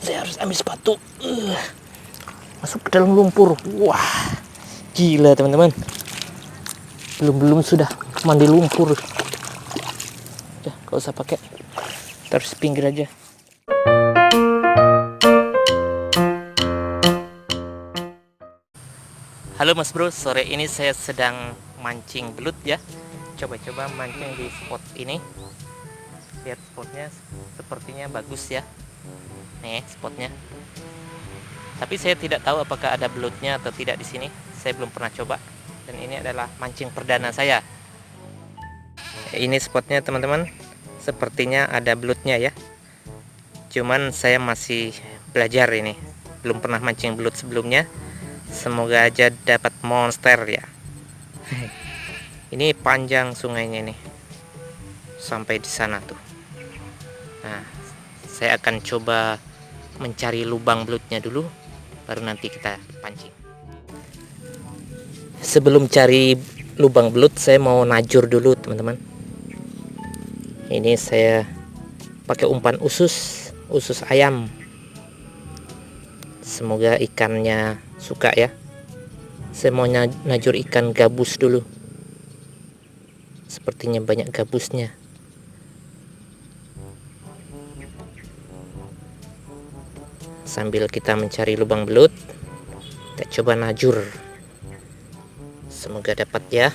saya harus ambil sepatu. Masuk ke dalam lumpur. Wah, gila teman-teman. Belum sudah mandi lumpur. Udah, gak usah pakai. Terus pinggir aja. Halo Mas Bro, sore ini saya sedang mancing belut ya. Coba-coba mancing di spot ini. Lihat spotnya, sepertinya bagus ya. Nih spotnya. Tapi saya tidak tahu apakah ada belutnya atau tidak di sini. Saya belum pernah coba. Dan ini adalah mancing perdana saya. Ini spotnya teman-teman. Sepertinya ada belutnya ya. Cuman saya masih belajar ini. Belum pernah mancing belut sebelumnya. Semoga aja dapat monster ya. Ini panjang sungainya nih. Sampai di sana tuh. Nah, saya akan coba mencari lubang belutnya dulu, baru nanti kita pancing. Sebelum cari lubang belut, saya mau najur dulu teman-teman. Ini saya pakai umpan usus ayam. Semoga ikannya suka ya. Saya mau najur ikan gabus dulu. Sepertinya banyak gabusnya. Sambil kita mencari lubang belut, kita coba najur. Semoga dapat ya.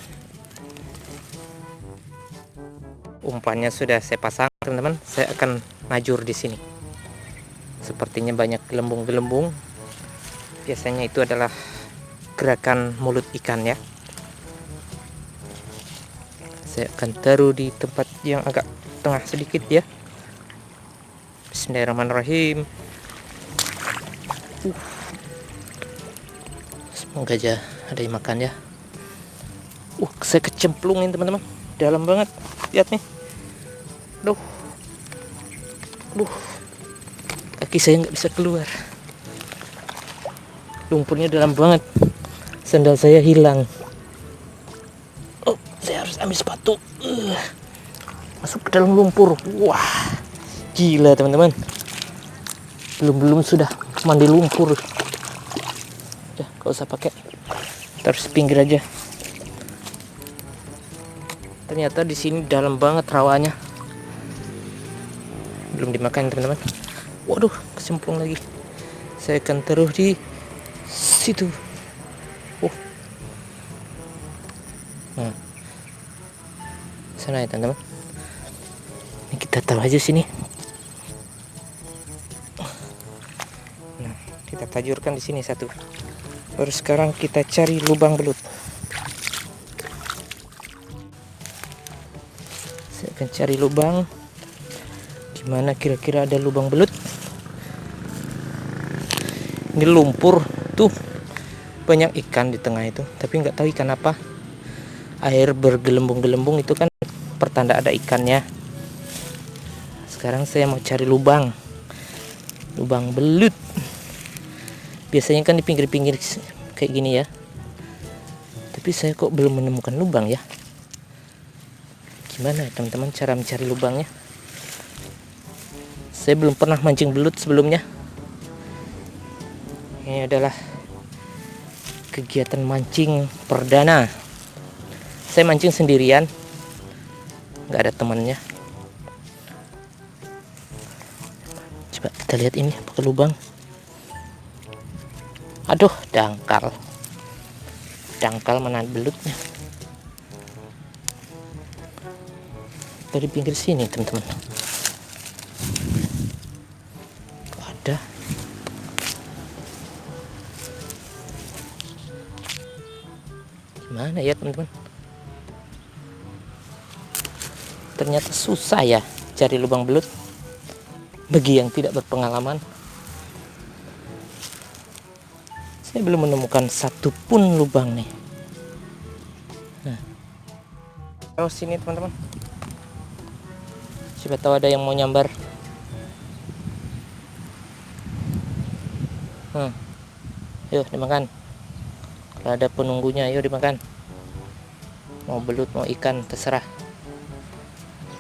Umpannya sudah saya pasang teman-teman. Saya akan najur di sini. Sepertinya banyak gelembung-gelembung. Biasanya itu adalah gerakan mulut ikan ya. Saya akan taruh di tempat yang agak tengah sedikit ya. Bismillahirrahmanirrahim. Semoga aja ada yang makan ya. Saya kecemplungin teman-teman. Dalam banget. Lihat nih. Duh. Kaki saya nggak bisa keluar. Lumpurnya dalam banget. Sandal saya hilang. Saya harus ambil sepatu. Masuk ke dalam lumpur. Wah, gila teman-teman. Belum sudah mandi lumpur. Udah, gak usah pakai. Terus pinggir aja. Ternyata di sini dalam banget rawanya. Belum dimakan teman-teman. Waduh, kecemplung lagi. Saya akan taruh di situ. Sana ya teman-teman. Ini kita taruh aja sini. Nah, kita tajurkan di sini satu. Baru sekarang kita cari lubang belut. Saya akan cari lubang. Gimana kira-kira ada lubang belut? Ini lumpur tuh, banyak ikan di tengah itu, tapi nggak tahu ikan apa. Air bergelembung-gelembung itu kan pertanda ada ikannya. Sekarang saya mau cari lubang belut. Biasanya kan di pinggir-pinggir kayak gini ya, tapi saya kok belum menemukan lubang ya. Gimana teman-teman cara mencari lubangnya? Saya belum pernah mancing belut sebelumnya. Ini adalah kegiatan mancing perdana. Saya mancing sendirian, nggak ada temannya. Coba kita lihat ini pakai lubang. Aduh, dangkal mana belutnya. Dari pinggir sini teman-teman. Ada. Gimana ya teman-teman? Ternyata susah ya cari lubang belut bagi yang tidak berpengalaman. Saya belum menemukan satu pun lubang nih. Nah, sini teman-teman. Siapa tahu ada yang mau nyambar. Yuk dimakan. Kalau ada penunggunya, yuk dimakan. Mau belut, mau ikan, terserah.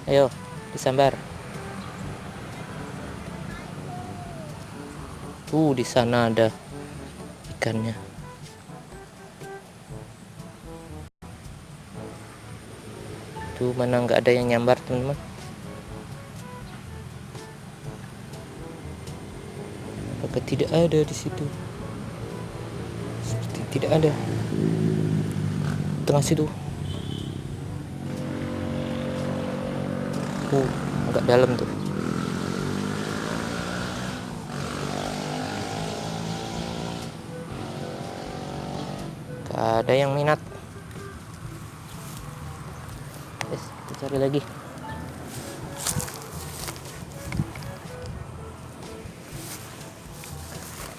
Ayo, disambar. Tuh di sana ada ikannya. Tuh mana nggak ada yang nyambar teman-teman. Apakah tidak ada di situ? Seperti tidak ada. Tengah situ. Agak dalam tuh. Gak ada yang minat. Kita cari lagi.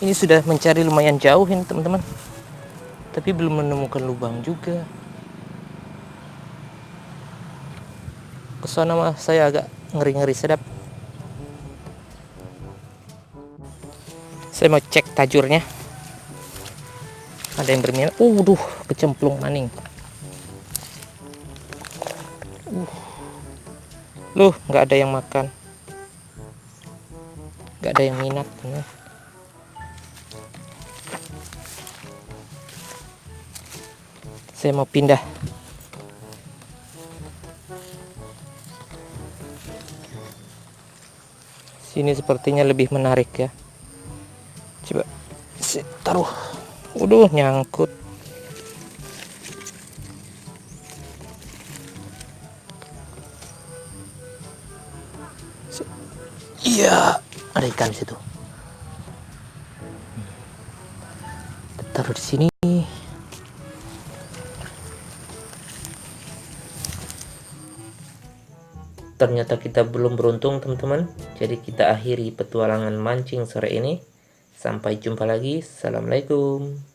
Ini sudah mencari lumayan jauh ini teman-teman, tapi belum menemukan lubang juga. Kesana mah saya agak ngeri-ngeri sedap. Saya mau cek tajurnya. Ada yang berminat. Duh, kecemplung maning. Loh, nggak ada yang makan. Nggak ada yang minat. Saya mau pindah. Sini sepertinya lebih menarik ya. Coba taruh. Waduh, nyangkut. Iya, ada ikan di situ. Taruh di sini. Ternyata kita belum beruntung teman-teman. Jadi kita akhiri petualangan mancing sore ini. Sampai jumpa lagi. Assalamualaikum.